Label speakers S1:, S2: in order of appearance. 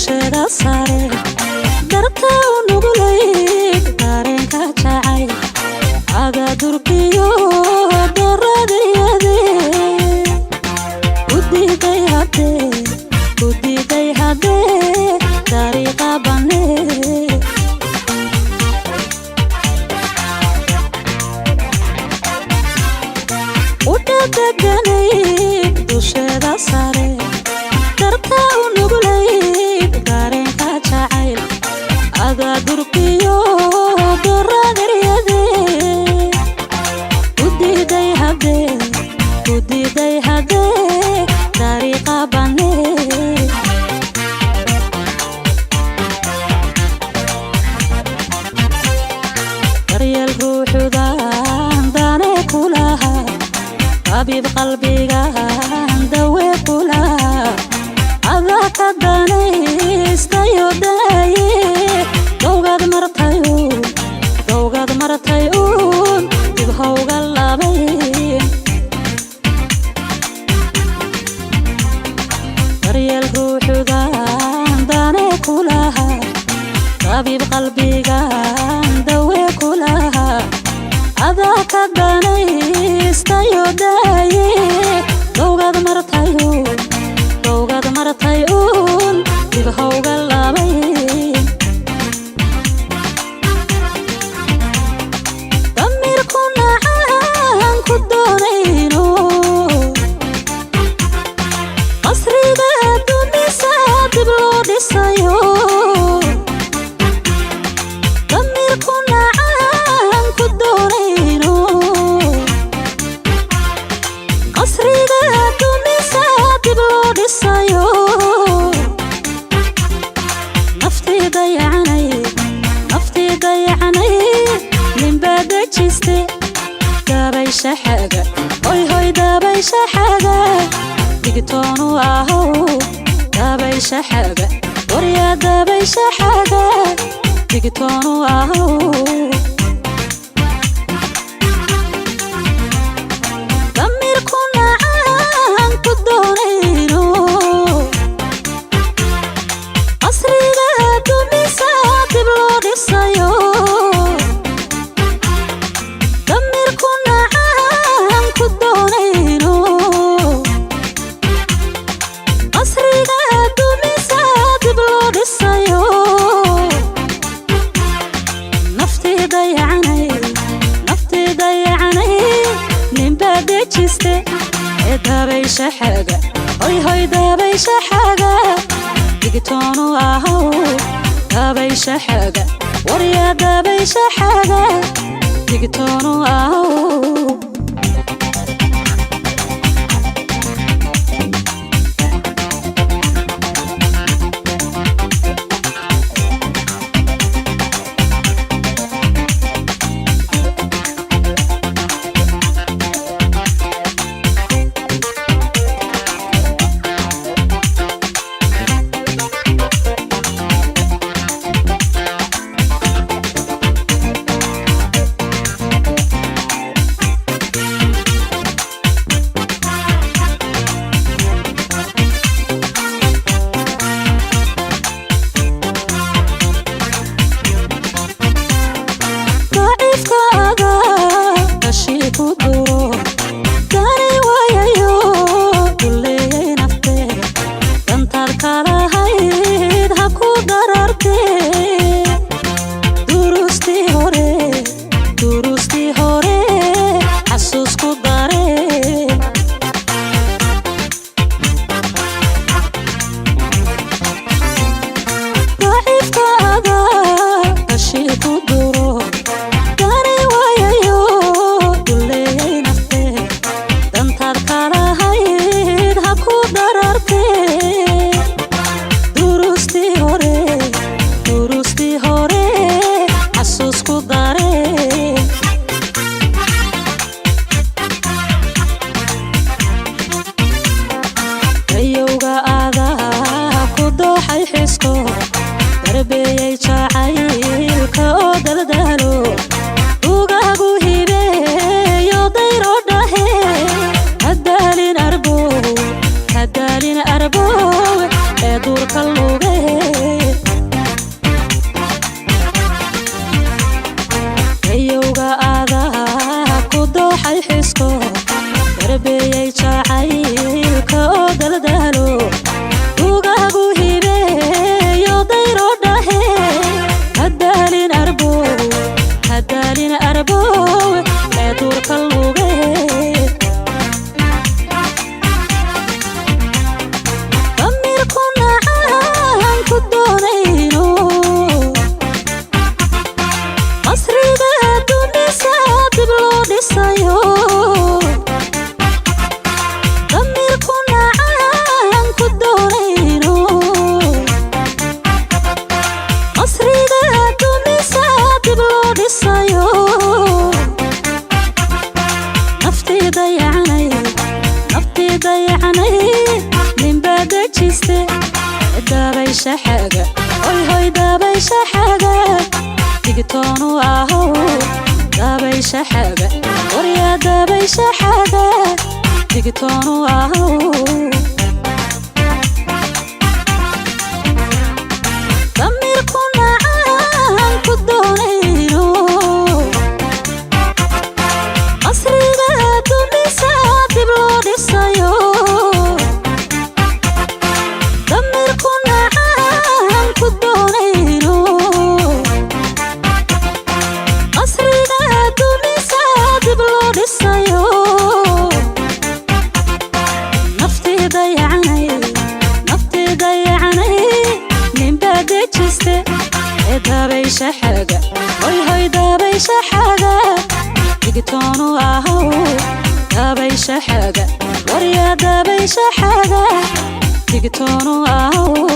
S1: dusheeda sare darta u nugulay dareenka jacay aga durkiyo daradiyade udiday hade dariiqa bane udadaganay dusheeda sare darta u nugulay dareenka jacayl aga durkiyo daradiyade udiday hade dariiqa bane daryeel ruuxudan dane kulaha طبيب قلبيga dawe kulaha adaka danaystayo daye dowgad martay dib hawga labay daryeel ruuxudan dane kulaha طبيب قلبيga dawe kulaha adaka danaystayo daye dowgad martay dib hawga labay damirku nacaan ku doonayno qasriga dumisa dib loo dhisayo damirku nacaan ku doonayno qasriga dumisa dib loo dhisayo naftii dayacanay ninbaa dejiste dabaysha xaga hoy dabaysha xaga digtoonu ahow dabaysha xaga waryaa dabaysha xaga digtoonu ahow damirku nacaan ku doonayno qasriga dumisa dib loo dhisayo damirku nacaan ku doonayno qasriga dumisa dib loo dhisayo naftii dayacanay ninbaa dejiste dabaysha xaga hoy dabaysha xaga digtoonu ahow dabaysha xaga waryaa dabaysha xaga digtoonu ahow darbeeyay jacaylka oo daldalo ugagu hibeeyo dayro dhahe hadaalin arbow ee duurka luge حاجة هوي دابيش حاجة تيجتونو اهو دابيش حاجة وريا دابيش حاجة تيجتونو اهو ضميركنا عن كدونينو قصريغا دونيسا دبلو ديسايو ضميركنا عن كدونينو قصريغا دونيسا دبلو ديسايو نفتي ضيعني من بعد جسته دابيش حاجة هوي دابيش حاجة تيجتونو اهو دابيش حاجة وريا دابيش حاجة تيجتونو اهو